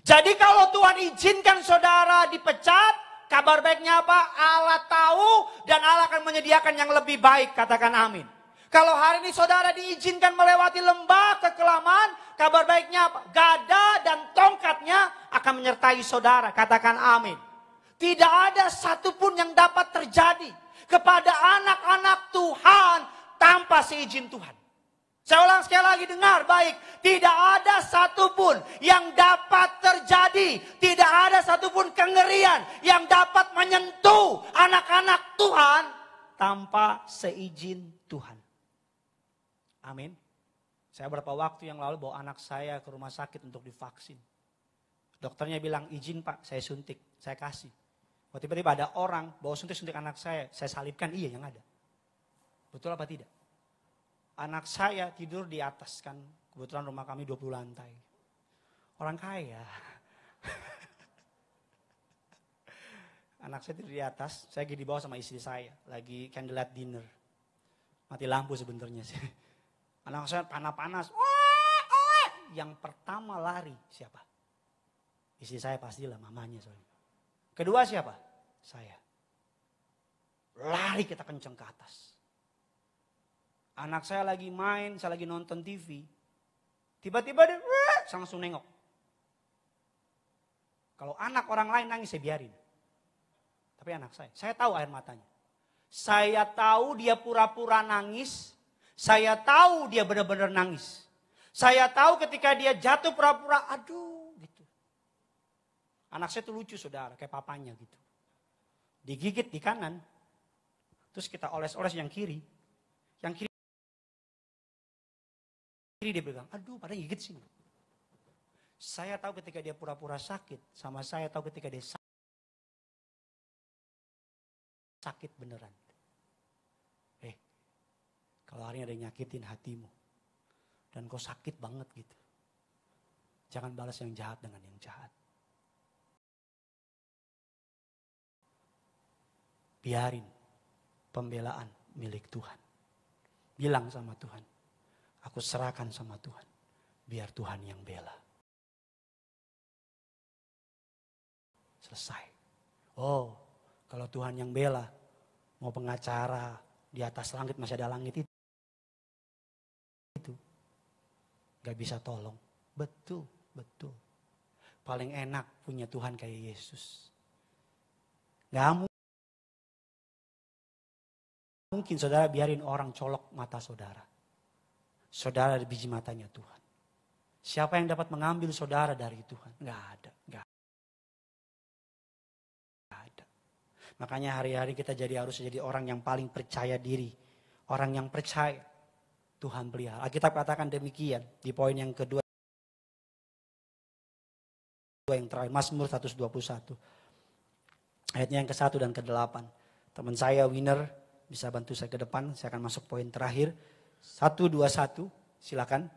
Speaker 1: Jadi kalau Tuhan izinkan saudara dipecat, kabar baiknya apa? Allah tahu dan Allah akan menyediakan yang lebih baik, katakan amin. Kalau hari ini saudara diizinkan melewati lembah kekelaman, kabar baiknya apa? Gada dan tongkatnya akan menyertai saudara. Katakan amin. Tidak ada satupun yang dapat terjadi kepada anak-anak Tuhan tanpa seizin Tuhan. Saya ulang sekali lagi, dengar baik. Tidak ada satupun yang dapat terjadi. Tidak ada satupun kengerian yang dapat menyentuh anak-anak Tuhan tanpa seizin Tuhan. Amin. Saya beberapa waktu yang lalu bawa anak saya ke rumah sakit untuk divaksin. Dokternya bilang, izin Pak, saya suntik, saya kasih. Tiba-tiba ada orang bawa suntik anak saya salibkan, iya yang ada. Betul apa tidak? Anak saya tidur di atas, kan kebetulan rumah kami 20 lantai. Orang kaya. Anak saya tidur di atas, saya lagi di bawah sama istri saya, lagi candlelight dinner. Mati lampu sebenarnya sih. Anak saya panas-panas. Yang pertama lari siapa? Istri saya pastilah, mamanya soalnya. Kedua siapa? Saya. Lari kita kenceng ke atas. Anak saya lagi main, saya lagi nonton TV. Tiba-tiba dia langsung nengok. Kalau anak orang lain nangis saya biarin. Tapi anak saya tahu air matanya. Saya tahu dia pura-pura nangis. Saya tahu dia benar-benar nangis. Saya tahu ketika dia jatuh pura-pura aduh gitu. Anak saya tuh lucu saudara, kayak papanya gitu. Digigit di kanan, terus kita oles-oles yang kiri. Yang kiri dia bilang, aduh padahal gigit sini. Saya tahu ketika dia pura-pura sakit, sama saya tahu ketika dia sakit beneran. Kalau hari ini ada yang nyakitin hatimu. Dan kau sakit banget gitu. Jangan balas yang jahat dengan yang jahat. Biarin pembelaan milik Tuhan. Bilang sama Tuhan. Aku serahkan sama Tuhan. Biar Tuhan yang bela. Selesai. Oh, kalau Tuhan yang bela. Mau pengacara di atas langit, masih ada langit itu. Gak bisa tolong. Betul. Paling enak punya Tuhan kayak Yesus. Gak mungkin saudara biarin orang colok mata saudara. Saudara ada biji matanya Tuhan. Siapa yang dapat mengambil saudara dari Tuhan? Gak ada. Makanya hari-hari kita harus jadi orang yang paling percaya diri. Orang yang percaya Tuhan pelihara. Alkitab katakan demikian di poin yang kedua yang terakhir, Mazmur 121. Ayatnya yang ke-1 dan ke-8. Teman saya Winner bisa bantu saya ke depan, saya akan masuk poin terakhir. 121, silakan.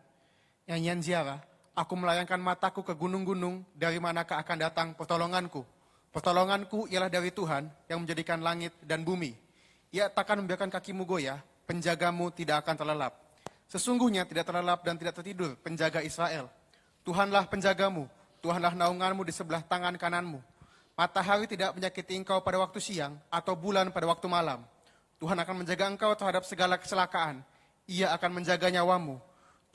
Speaker 2: Nyanyian ziarah, aku melayangkan mataku ke gunung-gunung, dari manakah akan datang pertolonganku? Pertolonganku ialah dari Tuhan yang menjadikan langit dan bumi. Ia takkan membiarkan kakimu goyah, penjagamu tidak akan terlelap. Sesungguhnya tidak terlelap dan tidak tertidur penjaga Israel. Tuhanlah penjagamu, Tuhanlah naunganmu di sebelah tangan kananmu. Matahari tidak menyakiti engkau pada waktu siang atau bulan pada waktu malam. Tuhan akan menjaga engkau terhadap segala kecelakaan. Ia akan menjaga nyawamu.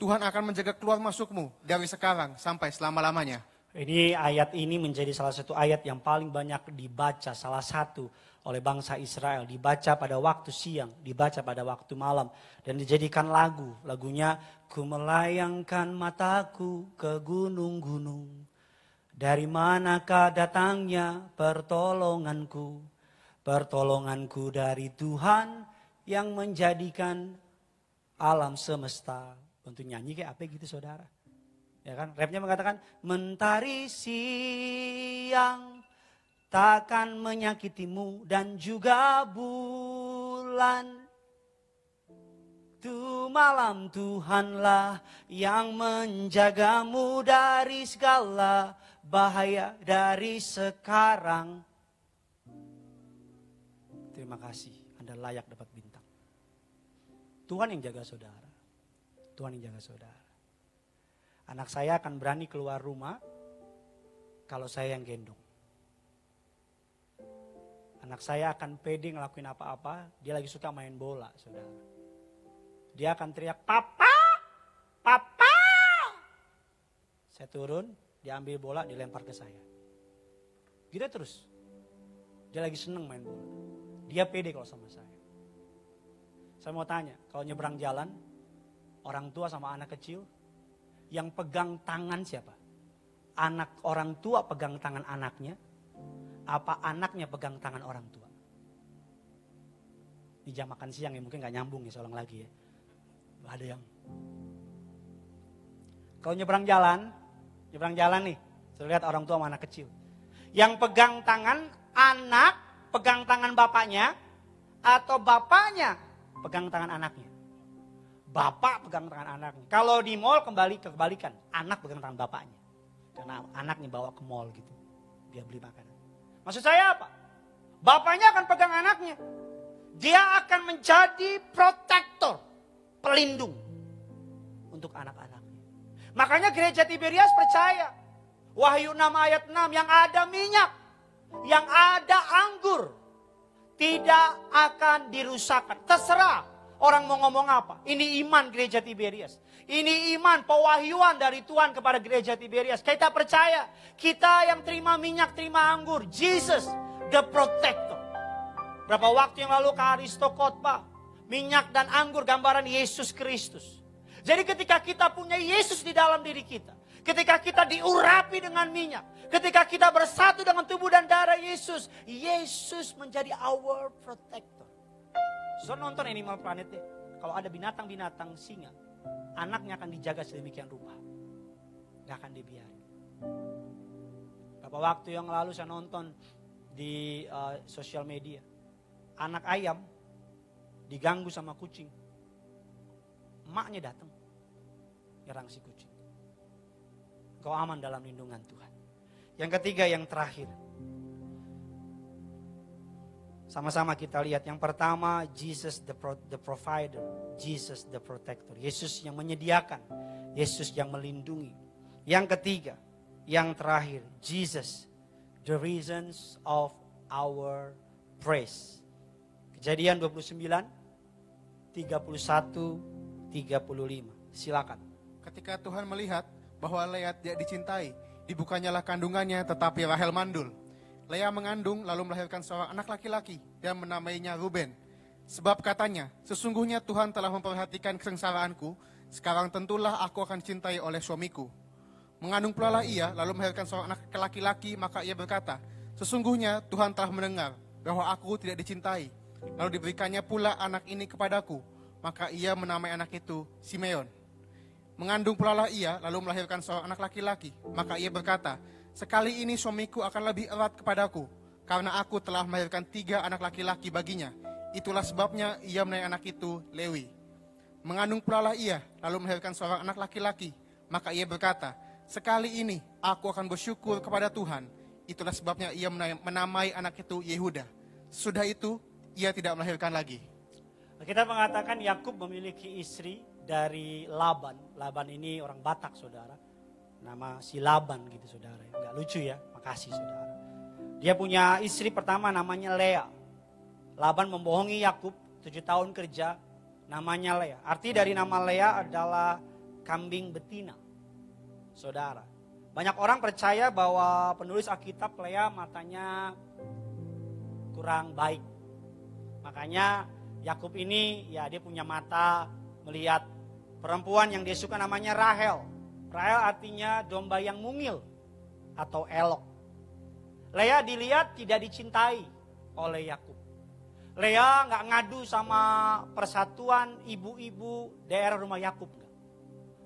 Speaker 2: Tuhan akan menjaga keluar masukmu dari sekarang sampai selama-lamanya.
Speaker 1: Ini ayat ini menjadi salah satu ayat yang paling banyak dibaca, salah satu oleh bangsa Israel. Dibaca pada waktu siang, dibaca pada waktu malam. Dan dijadikan lagu. Lagunya, ku melayangkan mataku ke gunung-gunung. Dari manakah datangnya pertolonganku? Pertolonganku dari Tuhan yang menjadikan alam semesta. Untuk nyanyi kayak apa gitu saudara? Ya kan, rapnya mengatakan, mentari siang takkan menyakitimu dan juga bulan Waktu malam Tuhanlah yang menjagamu dari segala bahaya dari sekarang. Terima kasih, Anda layak dapat bintang. Tuhan yang jaga saudara. Tuhan yang jaga saudara. Anak saya akan berani keluar rumah kalau saya yang gendong. Anak saya akan pede ngelakuin apa-apa, dia lagi suka main bola, saudara. Dia akan teriak, "Papa! Papa!" Saya turun, dia ambil bola, dilempar ke saya. Gitu terus. Dia lagi seneng main bola. Dia pede kalau sama saya. Saya mau tanya, kalau nyebrang jalan, orang tua sama anak kecil, yang pegang tangan siapa? Anak orang tua pegang tangan anaknya, apa anaknya pegang tangan orang tua? Ini jam makan siang ya, mungkin gak nyambung ya seorang lagi ya. Ada yang kalau nyebrang jalan nih, saya lihat orang tua sama anak kecil. Yang pegang tangan anak, pegang tangan bapaknya, atau bapaknya pegang tangan anaknya. Bapak pegang tangan anaknya. Kalau di mall kebalikan, anak pegang tangan bapaknya. Karena anaknya bawa ke mall gitu, dia beli makanan. Maksud saya apa? Bapaknya akan pegang anaknya. Dia akan menjadi protektor, pelindung untuk anak-anaknya. Makanya gereja Tiberias percaya, Wahyu 6 ayat 6, yang ada minyak, yang ada anggur, tidak akan dirusakkan. Terserah orang mau ngomong apa. Ini iman gereja Tiberias. Ini iman pewahyuan dari Tuhan kepada gereja Tiberias. Kita percaya, kita yang terima minyak, terima anggur. Jesus, the protector. Berapa waktu yang lalu Kak Aristo khotbah, minyak dan anggur gambaran Yesus Kristus. Jadi ketika kita punya Yesus di dalam diri kita, ketika kita diurapi dengan minyak, ketika kita bersatu dengan tubuh dan darah Yesus, Yesus menjadi our protector. So nonton Animal Planet deh, kalau ada binatang-binatang singa, anaknya akan dijaga sedemikian rupa. Gak akan dibiarin. Beberapa waktu yang lalu saya nonton di sosial media, anak ayam diganggu sama kucing. Emaknya datang, nyerang si kucing. Kau aman dalam lindungan Tuhan. Yang ketiga, yang terakhir. Sama-sama kita lihat. Yang pertama, Jesus the provider. Jesus the protector. Yesus yang menyediakan. Yesus yang melindungi. Yang ketiga, yang terakhir, Jesus the reasons of our praise. Kejadian 29, 31, 35. Silakan.
Speaker 2: Ketika Tuhan melihat bahwa Lea tidak dicintai, dibukanyalah kandungannya, tetapi Rahel mandul. Lea mengandung lalu melahirkan seorang anak laki-laki dan menamainya Ruben. Sebab katanya, sesungguhnya Tuhan telah memperhatikan kesengsaraanku, sekarang tentulah aku akan dicintai oleh suamiku. Mengandung pula lah ia lalu melahirkan seorang anak laki-laki, maka ia berkata, sesungguhnya Tuhan telah mendengar bahwa aku tidak dicintai. Lalu diberikannya pula anak ini kepadaku, maka ia menamai anak itu Simeon. Mengandung pula lah ia lalu melahirkan seorang anak laki-laki, maka ia berkata, sekali ini suamiku akan lebih erat kepadaku, karena aku telah melahirkan 3 anak laki-laki baginya. Itulah sebabnya ia menamai anak itu Lewi. Mengandung pula lah ia lalu melahirkan seorang anak laki-laki, maka ia berkata, sekali ini aku akan bersyukur kepada Tuhan. Itulah sebabnya ia menamai anak itu Yehuda. Sudah itu ia tidak melahirkan lagi.
Speaker 1: Kita mengatakan Yakub memiliki istri dari Laban. Laban ini orang Batak, saudara. Nama si Laban gitu, saudara. Enggak lucu ya, makasih saudara. Dia punya istri pertama namanya Lea. Laban membohongi Yakub 7 tahun kerja, namanya Lea. Arti dari nama Lea adalah kambing betina, saudara. Banyak orang percaya bahwa penulis Alkitab Lea matanya kurang baik. Makanya Yakub ini ya dia punya mata melihat perempuan yang dia suka namanya Rahel. Rahel artinya domba yang mungil atau elok. Lea dilihat tidak dicintai oleh Yakub. Lea nggak ngadu sama persatuan ibu-ibu daerah rumah Yakub.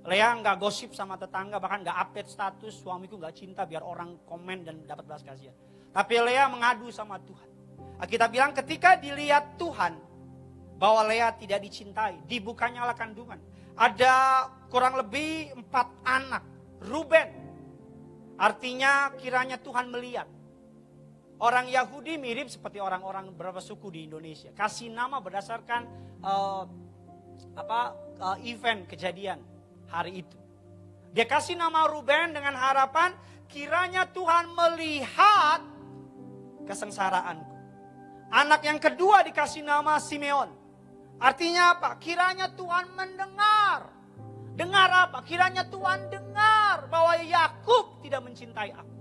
Speaker 1: Lea nggak gosip sama tetangga, bahkan nggak update status suamiku nggak cinta biar orang komen dan dapat belas kasihan. Tapi Lea mengadu sama Tuhan. Kita bilang ketika dilihat Tuhan, bahwa Lea tidak dicintai, dibukanya kandungan. Ada kurang lebih 4 anak, Ruben. Artinya kiranya Tuhan melihat. Orang Yahudi mirip seperti orang-orang beberapa suku di Indonesia. Kasih nama berdasarkan event kejadian hari itu. Dia kasih nama Ruben dengan harapan kiranya Tuhan melihat kesengsaraanku. Anak yang kedua dikasih nama Simeon. Artinya apa? Kiranya Tuhan mendengar. Dengar apa? Kiranya Tuhan dengar bahwa Yakub tidak mencintai aku.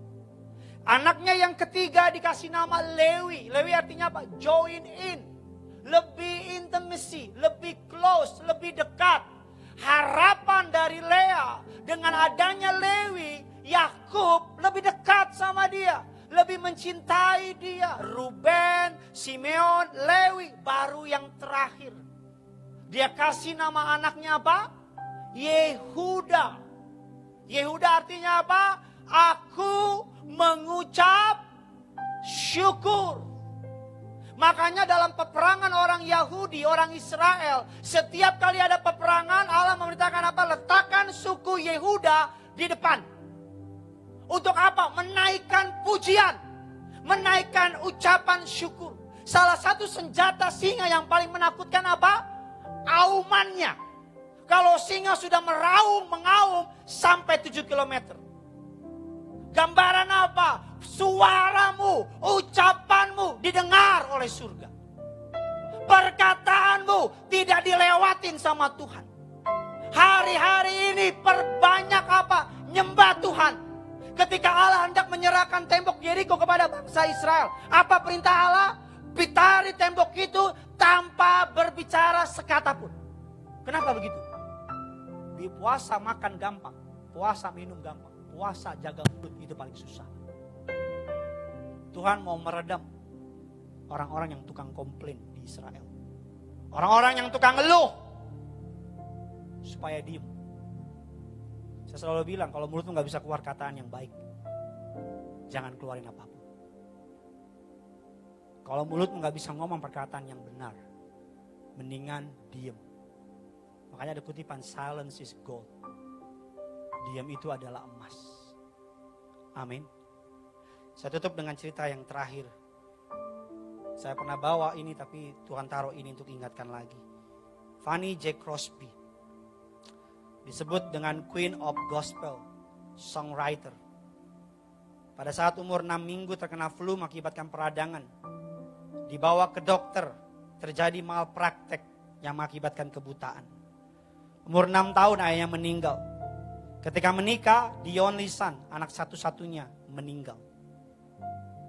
Speaker 1: Anaknya yang ketiga dikasih nama Lewi. Lewi artinya apa? Join in. Lebih intimacy, lebih close, lebih dekat. Harapan dari Lea dengan adanya Lewi, Yakub lebih dekat sama dia. Lebih mencintai dia. Ruben, Simeon, Lewi. Baru yang terakhir. Dia kasih nama anaknya apa? Yehuda. Yehuda artinya apa? Aku mengucap syukur. Makanya dalam peperangan orang Yahudi, orang Israel, setiap kali ada peperangan, Allah memerintahkan apa? Letakkan suku Yehuda di depan. Untuk apa? Menaikkan pujian. Menaikkan ucapan syukur. Salah satu senjata singa yang paling menakutkan apa? Aumannya. Kalau singa sudah meraung, mengaum sampai 7 kilometer. Gambaran apa? Suaramu, ucapanmu didengar oleh surga. Perkataanmu tidak dilewatin sama Tuhan. Hari-hari ini perbanyak apa? Nyembah Tuhan. Ketika Allah hendak menyerahkan tembok Yeriko kepada bangsa Israel. Apa perintah Allah? Pitari tembok itu tanpa berbicara sekata pun. Kenapa begitu? Di puasa makan gampang. Puasa minum gampang. Puasa jaga mulut itu paling susah. Tuhan mau meredam orang-orang yang tukang komplain di Israel. Orang-orang yang tukang ngeluh. Supaya diem. Saya selalu bilang kalau mulutmu gak bisa keluar kataan yang baik, jangan keluarin apapun. Kalau mulutmu gak bisa ngomong perkataan yang benar, mendingan diem. Makanya ada kutipan silence is gold. Diam itu adalah emas. Amin. Saya tutup dengan cerita yang terakhir. Saya pernah bawa ini tapi Tuhan taruh ini untuk ingatkan lagi. Fanny J. Crosby. Disebut dengan Queen of Gospel, songwriter. Pada saat umur 6 minggu terkena flu mengakibatkan peradangan. Dibawa ke dokter, terjadi malpraktek yang mengakibatkan kebutaan. Umur 6 tahun ayahnya meninggal. Ketika menikah, the only son, anak satu-satunya meninggal.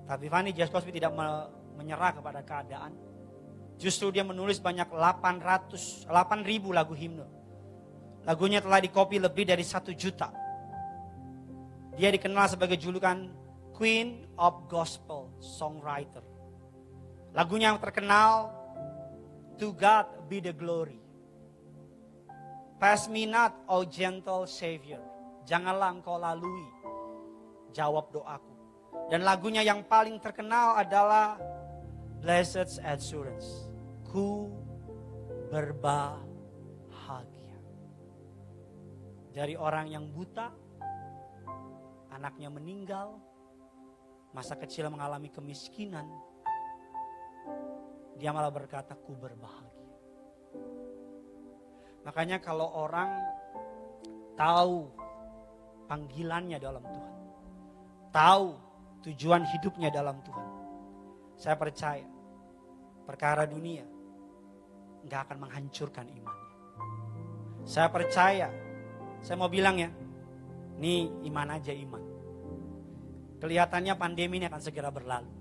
Speaker 1: Tapi Fanny J. Crosby tidak menyerah kepada keadaan. Justru dia menulis banyak 8.000 lagu himne. Lagunya telah dikopi lebih dari 1 juta. Dia dikenal sebagai julukan Queen of Gospel Songwriter. Lagunya yang terkenal, To God Be the Glory. Pass me not, O gentle Savior. Janganlah engkau lalui. Jawab doaku. Dan lagunya yang paling terkenal adalah Blessed Assurance. Ku berbahagia. Dari orang yang buta, anaknya meninggal, masa kecil mengalami kemiskinan, dia malah berkata, ku berbahagia. Makanya kalau orang tahu panggilannya dalam Tuhan, tahu tujuan hidupnya dalam Tuhan, saya percaya perkara dunia nggak akan menghancurkan imannya. Saya percaya, saya mau bilang ya, nih iman aja iman. Kelihatannya pandemi ini akan segera berlalu.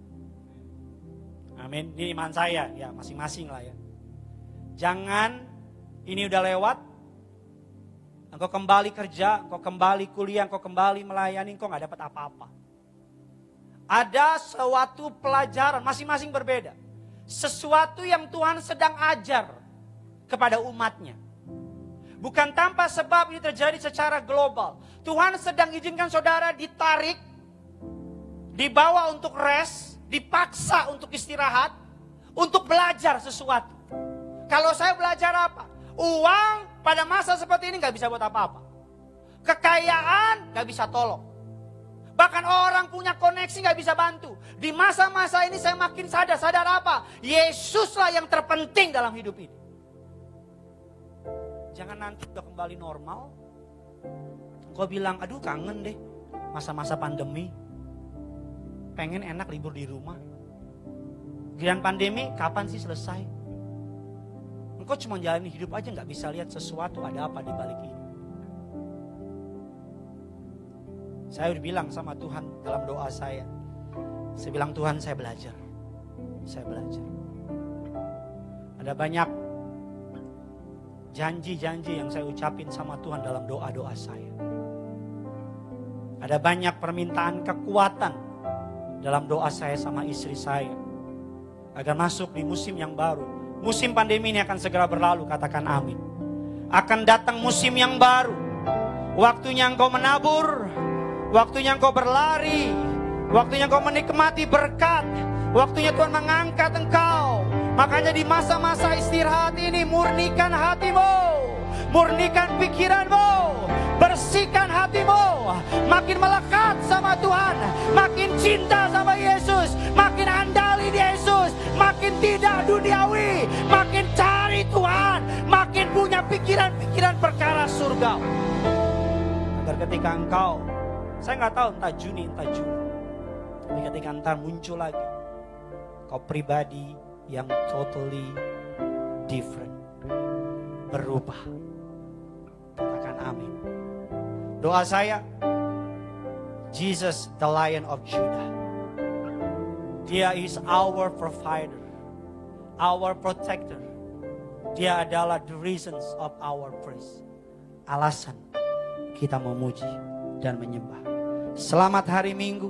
Speaker 1: Amin. Ini iman saya, ya masing-masing lah ya. Jangan ini udah lewat, engkau kembali kerja, engkau kembali kuliah, engkau kembali melayani, engkau gak dapat apa-apa. Ada suatu pelajaran, masing-masing berbeda. Sesuatu yang Tuhan sedang ajar kepada umatnya. Bukan tanpa sebab ini terjadi secara global. Tuhan sedang izinkan saudara ditarik, dibawa untuk rest, dipaksa untuk istirahat, untuk belajar sesuatu. Kalau saya belajar apa? Uang pada masa seperti ini gak bisa buat apa-apa. Kekayaan gak bisa tolong. Bahkan orang punya koneksi gak bisa bantu. Di masa-masa ini saya makin sadar apa? Yesuslah yang terpenting dalam hidup ini. Jangan nanti udah kembali normal, kau bilang, aduh kangen deh masa-masa pandemi. Pengen enak libur di rumah. Giliran pandemi kapan sih selesai? Engkau cuma jalani hidup aja gak bisa lihat sesuatu ada apa di balik ini. Saya udah bilang sama Tuhan dalam doa saya. Saya bilang, Tuhan saya belajar. Saya belajar. Ada banyak janji-janji yang saya ucapin sama Tuhan dalam doa-doa saya. Ada banyak permintaan kekuatan dalam doa saya sama istri saya. Agar masuk di musim yang baru. Musim pandemi ini akan segera berlalu, katakan amin. Akan datang musim yang baru. Waktunya engkau menabur. Waktunya engkau berlari. Waktunya engkau menikmati berkat. Waktunya Tuhan mengangkat engkau. Makanya di masa-masa istirahat ini murnikan hatimu. Murnikan pikiranmu. Bersihkan hatimu. Makin melekat sama Tuhan. Makin cinta sama Yesus. Makin andali di Yesus. Makin tidak duniawi. Makin cari Tuhan. Makin punya pikiran-pikiran perkara surga. Agar ketika engkau, saya nggak tahu entah Juni, tapi ketika entar muncul lagi, kau pribadi yang totally different, berubah. Katakan amin. Doa saya, Jesus the Lion of Judah. Dia is our provider, our protector. Dia adalah the reasons of our praise. Alasan kita memuji dan menyembah. Selamat hari Minggu.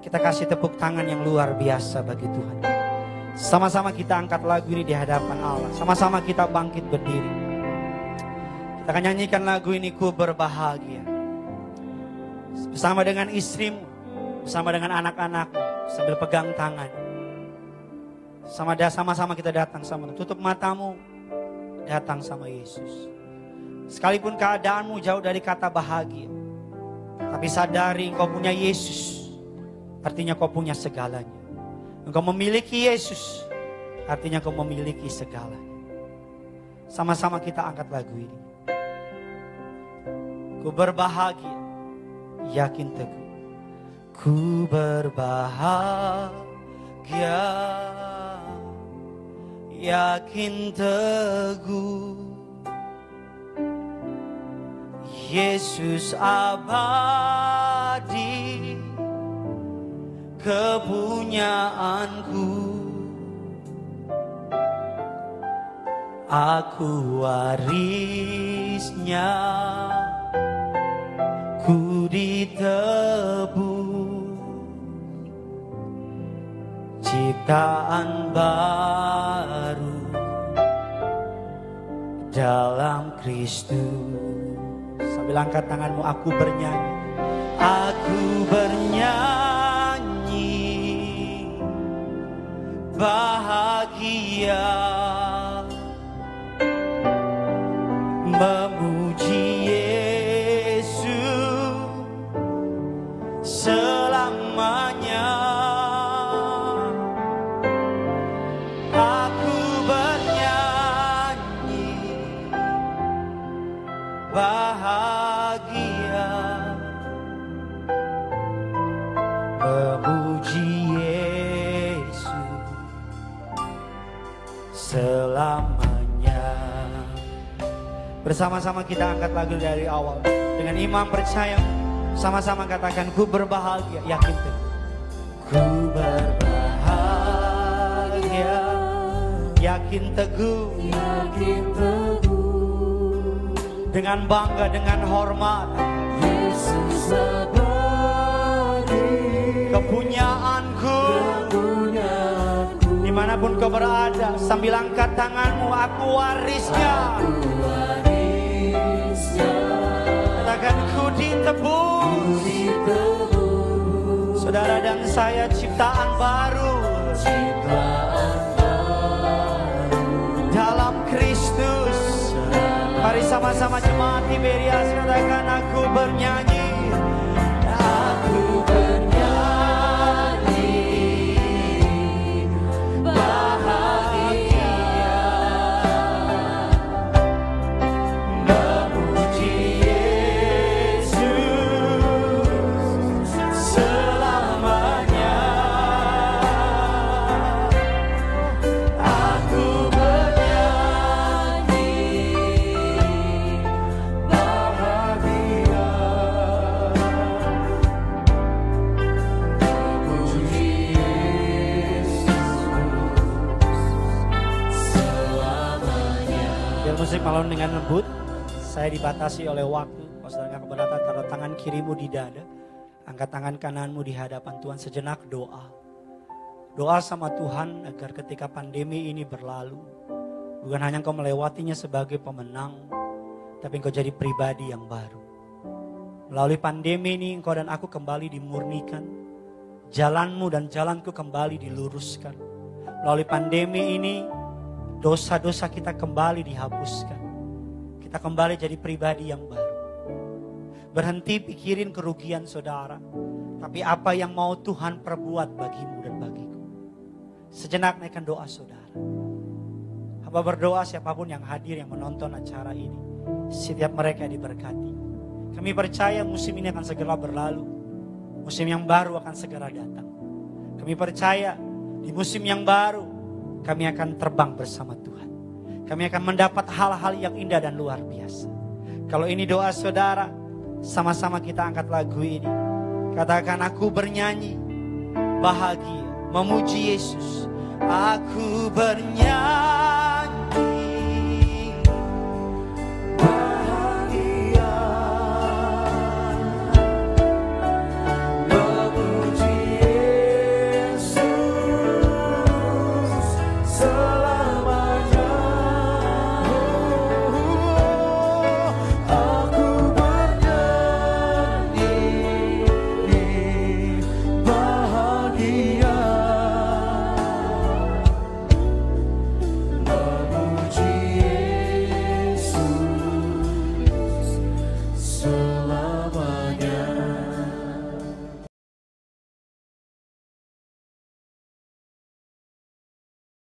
Speaker 1: Kita kasih tepuk tangan yang luar biasa bagi Tuhan. Sama-sama kita angkat lagu ini di hadapan Allah. Sama-sama kita bangkit berdiri. Kita akan nyanyikan lagu ini, Ku Berbahagia. Bersama dengan istrimu, bersama dengan anak-anakmu, sambil pegang tangan. Sama-sama kita datang sama Tuhan. Tutup matamu, datang sama Yesus. Sekalipun keadaanmu jauh dari kata bahagia, tapi sadari engkau punya Yesus. Artinya kau punya segalanya. Engkau memiliki Yesus. Artinya kau memiliki segalanya. Sama-sama kita angkat lagu ini. Ku berbahagia, yakin teguh. Ku berbahagia, yakin teguh. Yesus abadi, kepunyaanku. Aku warisnya, ku ditebus, ciptaan baru dalam Kristus. Sambil angkat tanganmu, aku bernyanyi. Aku bernyanyi bahagia, memuji Yesus selamanya. Aku bernyanyi bahagia, memuji Yesus selamanya. Bersama-sama kita angkat lagu dari awal. Dengan iman percaya, sama-sama katakan, ku berbahagia, yakin teguh. Ku berbahagia, yakin teguh, yakin teguh. Dengan bangga, dengan hormat, Yesus abadi, kepunyaanku, dimanapun kau berada, sambil angkat tanganmu, aku warisnya. Katakan, ku ditebus. Saudara dan saya ciptaan baru dalam Mari sama-sama jemaat Tiberias katakan aku bernyanyi. Aku bernyanyi bahagia memuji Yesus selamanya. Aku bernyanyi bahagia memuji Yesus selamanya. Biar musik malam dengan lembut. Saya dibatasi oleh waktu. Kalau sedang keberatan, taruh tangan kirimu di dada. Angkat tangan kananmu di hadapan Tuhan, sejenak doa. Doa sama Tuhan agar ketika pandemi ini berlalu, bukan hanya engkau melewatinya sebagai pemenang, tapi engkau jadi pribadi yang baru. Melalui pandemi ini engkau dan aku kembali dimurnikan. Jalanmu dan jalanku kembali diluruskan. Melalui pandemi ini dosa-dosa kita kembali dihapuskan. Kita kembali jadi pribadi yang baru. Berhenti pikirin kerugian saudara, tapi apa yang mau Tuhan perbuat bagimu dan bagiku. Sejenak naikkan doa saudara. Hamba berdoa siapapun yang hadir, yang menonton acara ini, setiap mereka diberkati. Kami percaya musim ini akan segera berlalu. Musim yang baru akan segera datang. Kami percaya di musim yang baru kami akan terbang bersama Tuhan. Kami akan mendapat hal-hal yang indah dan luar biasa. Kalau ini doa saudara, sama-sama kita angkat lagu ini. Katakan aku bernyanyi bahagia memuji Yesus. Aku bernyanyi